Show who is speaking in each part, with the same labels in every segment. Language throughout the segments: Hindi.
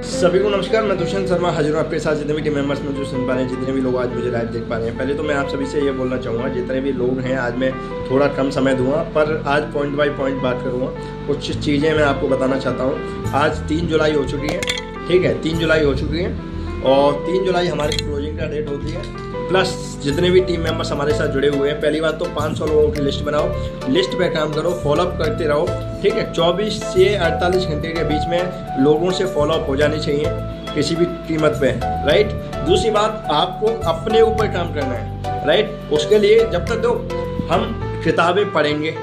Speaker 1: सभी को नमस्कार। मैं दुष्यंत शर्मा हाजिर हूँ आपके साथ। जितने भी टीम मेंबर्स में जो सुन पा रहे हैं, जितने भी लोग आज मुझे लाइव देख पा रहे हैं, पहले तो मैं आप सभी से ये बोलना चाहूँगा, जितने भी लोग हैं आज मैं थोड़ा कम समय दूंगा, पर आज पॉइंट बाय पॉइंट बात करूँगा। कुछ चीज़ें मैं आपको बताना चाहता हूँ। आज 3 जुलाई हो चुकी है, ठीक है, 3 जुलाई हो चुकी है और 3 जुलाई हमारी क्लोजिंग का डेट होती है। प्लस जितने भी टीम मेंबर्स हमारे साथ जुड़े हुए हैं, पहली बात तो 500 लोगों की लिस्ट बनाओ, लिस्ट पे काम करो, फॉलोअप करते रहो, ठीक है। 24 से 48 घंटे के बीच में लोगों से फॉलोअप हो जानी चाहिए किसी भी कीमत पे, राइट। दूसरी बात, आपको अपने ऊपर काम करना है, राइट। उसके लिए जब तक तो हम किताबें पढ़ेंगे,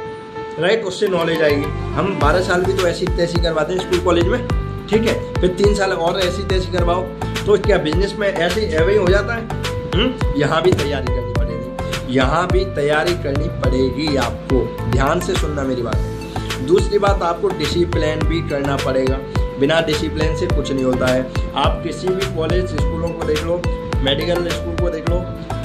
Speaker 1: राइट, उससे नॉलेज आएगी। हम 12 साल भी तो ऐसी तैसी करवाते हैं स्कूल कॉलेज में, ठीक है, फिर 3 साल और ऐसी तैसी करवाओ, तो क्या बिजनेस में ऐसे ही हो जाता है? यहाँ भी तैयारी करनी पड़ेगी, यहाँ भी तैयारी करनी पड़ेगी आपको। ध्यान से सुनना मेरी बात। दूसरी बात, आपको डिसिप्लिन भी करना पड़ेगा। बिना डिसिप्लिन से कुछ नहीं होता है। आप किसी भी कॉलेज स्कूलों को देख लो, मेडिकल स्कूल को देख लो,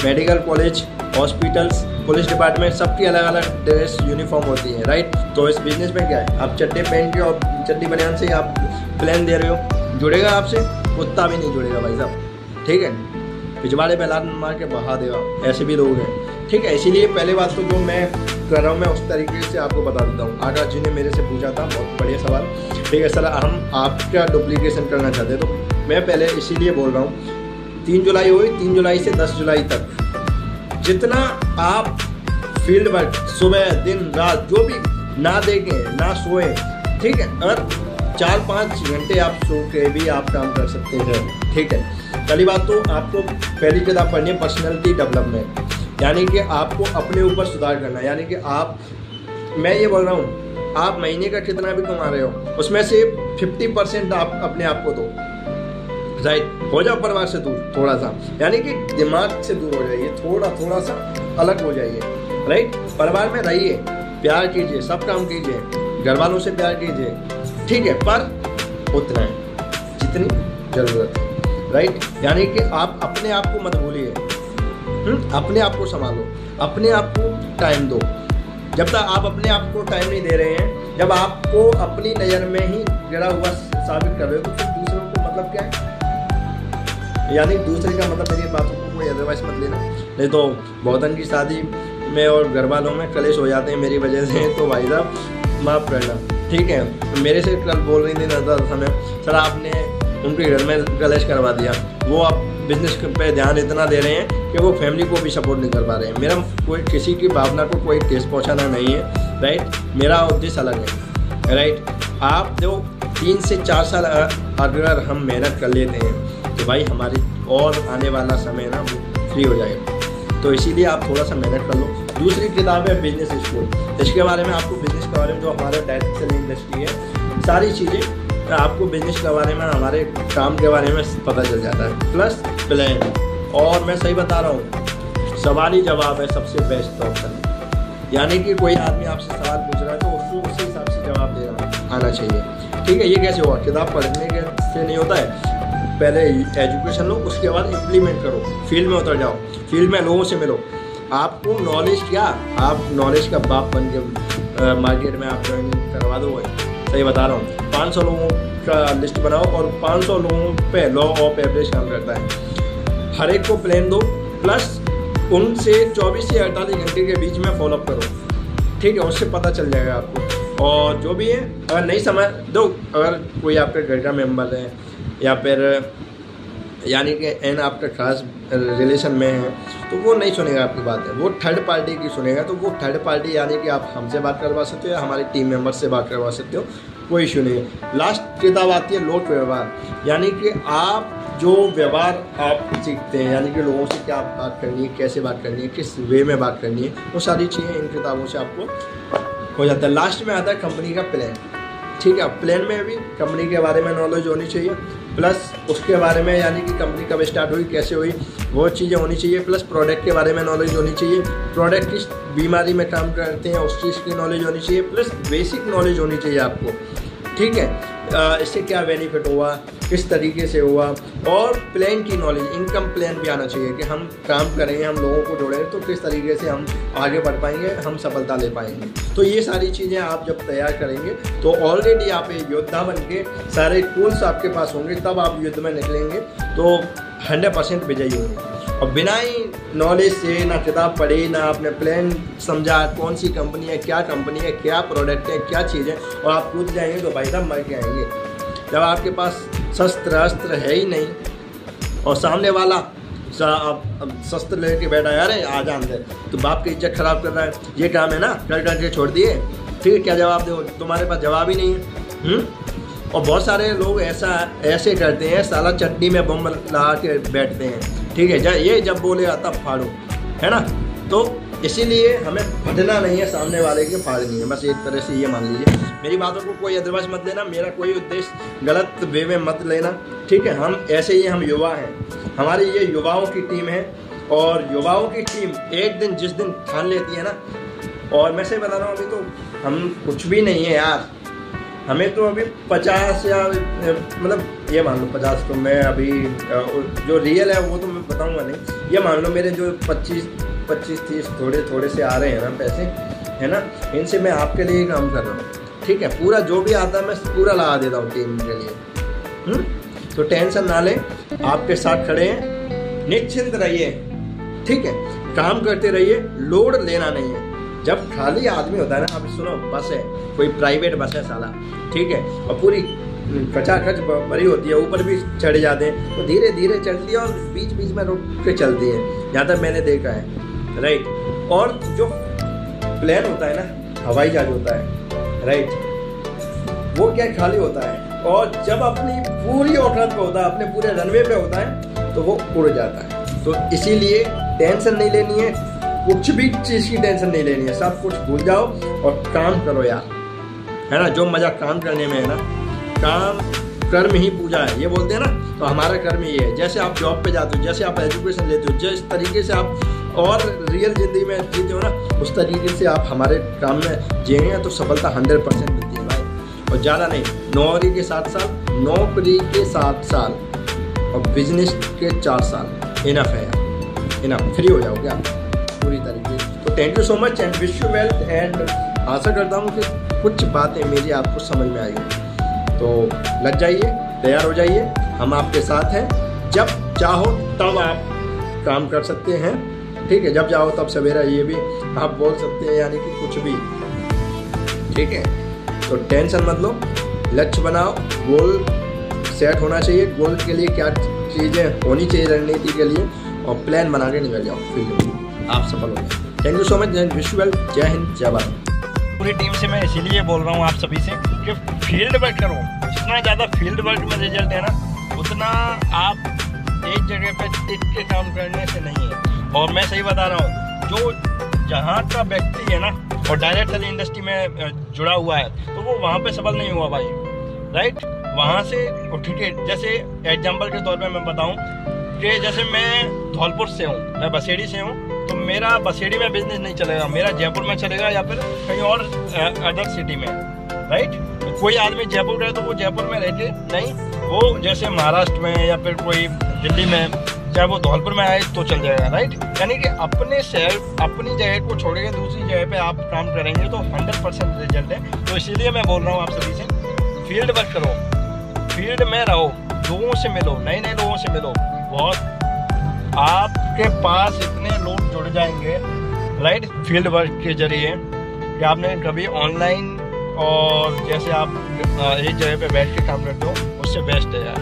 Speaker 1: medical college, hospitals, police department, सबकी अलग अलग ड्रेस यूनिफॉर्म होती है, राइट। तो इस बिजनेस में क्या है, आप चड्डे पहन के और चड्डी बनियान से आप प्लान दे रहे हो, जुड़ेगा आपसे? कुत्ता भी नहीं जुड़ेगा भाई साहब, ठीक है। पिछवाड़े पे लात मार के बहा देगा, ऐसे भी लोग हैं, ठीक है। इसीलिए पहले बात तो जो मैं कर रहा हूँ, मैं उस तरीके से आपको बता देता हूँ। आकाश जी ने मेरे से पूछा था, बहुत बढ़िया सवाल, ठीक है सर, हम आपका डुप्लीकेशन करना चाहते हैं, तो मैं पहले इसीलिए बोल रहा हूँ 3 जुलाई हुई, 3 जुलाई से 10 जुलाई तक जितना आप फील्ड वर्क सुबह दिन रात जो भी ना देखें ना सोए, ठीक है, और 4-5 घंटे आप सो के भी आप काम कर सकते हैं, ठीक है। पहली बात तो आपको पहली किताब पढ़नी है पर्सनैलिटी डेवलपमेंट, यानी कि आपको अपने ऊपर सुधार करना है। यानी कि आप, मैं ये बोल रहा हूँ, आप महीने का कितना भी कमा रहे हो, उसमें से 50% आप अपने आप को दो, राइट। हो जाओ परिवार से दूर थोड़ा सा, यानी कि दिमाग से दूर हो जाइए, थोड़ा सा अलग हो जाइए, राइट। परिवार में रहिए, प्यार कीजिए, सब काम कीजिए, घर वालों से प्यार कीजिए, ठीक है, पर उतना है जितनी जरूरत है, राइट। यानी कि आप अपने आप को मत भूलिए, अपने आप को संभालो, अपने आप को टाइम दो। जब तक आप अपने आप को टाइम नहीं दे रहे हैं, जब आपको अपनी नज़र में ही गिरा हुआ साबित कर रहे हो, तो फिर दूसरों को मतलब क्या है? यानी दूसरे का मतलब मेरी बातों को कोई अदरवाइज मत लेना, नहीं तो बहुतन की शादी में और घर वालों में कलेश हो जाते हैं मेरी वजह से, तो भाई साहब माफ़ करना, ठीक है। मेरे से कल बोल रही थी नजर समय, सर आपने उनके घर में कलेश करवा दिया, वो आप बिजनेस पे ध्यान इतना दे रहे हैं कि वो फैमिली को भी सपोर्ट नहीं कर पा रहे हैं। मेरा कोई किसी की भावना को कोई ठेस पहुंचाना नहीं है, राइट। मेरा उद्देश्य अलग है, राइट। आप जो 3 से 4 साल अगर हम मेहनत कर लेते हैं, तो भाई हमारी और आने वाला समय ना फ्री हो जाएगा। तो इसीलिए आप थोड़ा सा मेहनत कर लो। दूसरी किताब है बिजनेस स्कूल, इसके बारे में आपको बिजनेस के बारे में, जो हमारे डायरेक्ट सेलिंग इंडस्ट्री है, सारी चीज़ें आपको बिजनेस के बारे में, हमारे काम के बारे में पता चल जाता है, प्लस प्लान। और मैं सही बता रहा हूँ, सवाल ही जवाब है सबसे बेस्ट ऑप्शन। यानी कि कोई आदमी आपसे सवाल पूछ रहा है तो उसको उसी हिसाब से जवाब देना आना चाहिए, ठीक है। ये कैसे हुआ? किताब पढ़ने के से नहीं होता है। पहले एजुकेशन लो, उसके बाद इम्प्लीमेंट करो, फील्ड में उतर जाओ, फील्ड में लोगों से मिलो। आपको नॉलेज क्या, आप नॉलेज का बाप बन के मार्केट में आप ज्वाइनिंग करवा दो। सही बता रहा हूँ, 500 लोगों का लिस्ट बनाओ और 500 लोगों पे लॉ ऑफ एवरेज काम करता है। हर एक को प्लान दो, प्लस उनसे 24 से 48 घंटे के बीच में फॉलोअप करो, ठीक है। उससे पता चल जाएगा आपको। और जो भी है, अगर नहीं समझ दो, अगर कोई आपके घर का मेंबर है या फिर यानी कि एन आपका खास रिलेशन में है, तो वो नहीं सुनेगा आपकी बात है, वो थर्ड पार्टी की सुनेगा। तो वो थर्ड पार्टी यानी कि आप हमसे बात करवा सकते हो या हमारे टीम मेंबर से बात करवा सकते हो, कोई इशू नहीं है। लास्ट किताब आती है लोक व्यवहार, यानी कि आप जो व्यवहार आप सीखते हैं, यानी कि लोगों से क्या बात करनी है, कैसे बात करनी है, किस वे में बात करनी है, वो सारी चीज़ें इन किताबों से आपको हो जाता है। लास्ट में आता है कंपनी का प्लान, ठीक है। प्लान में भी कंपनी के बारे में नॉलेज होनी चाहिए, प्लस उसके बारे में, यानी कि कंपनी कब स्टार्ट हुई, कैसे हुई, वो चीज़ें होनी चाहिए। प्लस प्रोडक्ट के बारे में नॉलेज होनी चाहिए, प्रोडक्ट किस बीमारी में काम करते हैं उस चीज़ की नॉलेज होनी चाहिए, प्लस बेसिक नॉलेज होनी चाहिए आपको, ठीक है। इससे क्या बेनिफिट हुआ, किस तरीके से हुआ, और प्लान की नॉलेज, इनकम प्लान भी आना चाहिए कि हम काम करेंगे, हम लोगों को जोड़ेंगे तो किस तरीके से हम आगे बढ़ पाएंगे, हम सफलता ले पाएंगे। तो ये सारी चीज़ें आप जब तैयार करेंगे तो ऑलरेडी आप एक योद्धा बन के सारे टूल्स आपके पास होंगे, तब आप युद्ध में निकलेंगे तो 100% विजयी होंगे। और बिना ही नॉलेज से, ना किताब पढ़ी, ना आपने प्लान समझा कौन सी कंपनी है, क्या कंपनी है, क्या प्रोडक्ट है, क्या चीज़ है, और आप कूद जाएंगे तो भाई साहब मर के आएंगे। जब आपके पास शस्त्र अस्त्र है ही नहीं और सामने वाला अब शस्त्र लेके बैठा है, अरे आ जान दे, तो बाप की इज्जत खराब कर रहा है, ये काम है ना, कर करके छोड़ दिए, फिर क्या जवाब दो, तुम्हारे पास जवाब ही नहीं है। और बहुत सारे लोग ऐसे करते हैं, साला चटनी में बम लगा के बैठते हैं, ठीक है, ये जब बोलेगा तब फाड़ो, है ना। तो इसीलिए हमें फटना नहीं है, सामने वाले की फाड़नी है, बस एक तरह से ये मान लीजिए। मेरी बातों को कोई अदरवाइज मत लेना, मेरा कोई उद्देश्य गलत वे में मत लेना, ठीक है। हम ऐसे ही, हम युवा हैं, हमारी ये युवाओं की टीम है, और युवाओं की टीम एक दिन जिस दिन ठान लेती है ना, और मैं सही बता रहा हूँ, अभी तो हम कुछ भी नहीं है यार, हमें तो अभी 50 या मतलब ये मान लो 50, तो मैं अभी जो रियल है वो तो मैं बताऊंगा नहीं, ये मान लो मेरे जो 25-30 थोड़े से आ रहे हैं ना पैसे, है ना, इनसे मैं आपके लिए काम कर रहा हूँ, ठीक है। पूरा जो भी आता है मैं पूरा लगा देता हूँ टीम के लिए। तो टेंशन ना लें, आपके साथ खड़े हैं, निश्चिंत रहिए, ठीक है, काम करते रहिए, लोड लेना नहीं है। जब खाली आदमी होता है ना, अभी सुनो, बस है, कोई प्राइवेट बस है साला, ठीक है, और पूरी खचाखच भरी होती है, ऊपर भी चढ़ जाते हैं, तो धीरे धीरे चलती है और बीच बीच में रुक के चलती है, जहाँ तक मैंने देखा है, राइट। और जो प्लेन होता है ना, हवाई जहाज होता है, राइट, वो क्या खाली होता है, और जब अपनी पूरी औकात पे होता है, अपने पूरे रनवे पे होता है, तो वो उड़ जाता है। तो इसीलिए टेंशन नहीं लेनी है, कुछ भी चीज़ की टेंशन नहीं लेनी है, सब कुछ भूल जाओ और काम करो यार, है ना। जो मजा काम करने में है ना, काम कर्म ही पूजा है, ये बोलते हैं ना, तो हमारा कर्म ही है। जैसे आप जॉब पे जाते हो, जैसे आप एजुकेशन लेते हो, जिस तरीके से आप और रियल जिंदगी में जीते हो ना, उस तरीके से आप हमारे काम में जिएंगे तो सफलता 100% मिलती है भाई। और ज़्यादा नहीं, नौकरी के 7 साल और बिजनेस के 4 साल इनफ है यार, इनफ, फ्री हो जाओगे आप पूरी तरीके से। तो thank you so much and wish you wealth, and आशा करता हूँ कि कुछ बातें मेरी आपको समझ में आई। तो लग जाइए, तैयार हो जाइए, हम आपके साथ हैं। जब चाहो तब आप काम कर सकते हैं, ठीक है, जब चाहो तब सवेरा, ये भी आप बोल सकते हैं, यानी कि कुछ भी, ठीक है। तो टेंशन मत लो, लक्ष्य बनाओ, गोल सेट होना चाहिए, गोल के लिए क्या चीज़ें होनी चाहिए रणनीति के लिए, और प्लान बना के निकल जाओ, फिर आप सफल हो जाए। Thank you so much, wish you well, जय हिंद, जय भारत।
Speaker 2: पूरी टीम से मैं इसीलिए बोल रहा हूँ आप सभी से कि फील्ड वर्क करो, जितना ज़्यादा फील्ड वर्क में रिजल्ट है ना, उतना आप एक जगह पे टिक के काम करने से नहीं है। और मैं सही बता रहा हूँ, जो जहाँ का व्यक्ति है ना और डायरेक्ट इंडस्ट्री में जुड़ा हुआ है, तो वो वहाँ पे सफल नहीं हुआ भाई, राइट। वहाँ से ठीक है, जैसे एग्जाम्पल के तौर पे मैं बताऊँ कि जैसे मैं धौलपुर से हूँ, मैं बसेड़ी से हूँ, तो मेरा बसेड़ी में बिजनेस नहीं चलेगा, मेरा जयपुर में चलेगा या फिर कहीं और अदर सिटी में, राइट। कोई आदमी जयपुर गए तो वो जयपुर में रहते नहीं, वो जैसे महाराष्ट्र में या फिर कोई दिल्ली में, चाहे वो धौलपुर में आए तो चल जाएगा, राइट। यानी कि अपने शहर, अपनी जगह को छोड़ के दूसरी जगह पे आप काम करेंगे तो 100% रिजल्ट है। तो इसीलिए मैं बोल रहा हूँ आप सभी से, फील्ड वर्क करो, फील्ड में रहो, लोगों से मिलो, नए नए लोगों से मिलो, बहुत आपके पास इतने लोग जुड़ जाएंगे, राइट, फील्ड वर्क के जरिए, कि आपने कभी ऑनलाइन और जैसे आप एक जगह पे बैठ के काम करते हो, उससे बेस्ट है यार,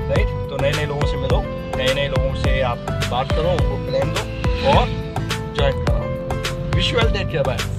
Speaker 2: राइट। तो नए नए लोगों से मिलो, नए नए लोगों से आप बात करो, उनको प्लान दो और ज्वाइन कराओ। विजुअल देख के बाय।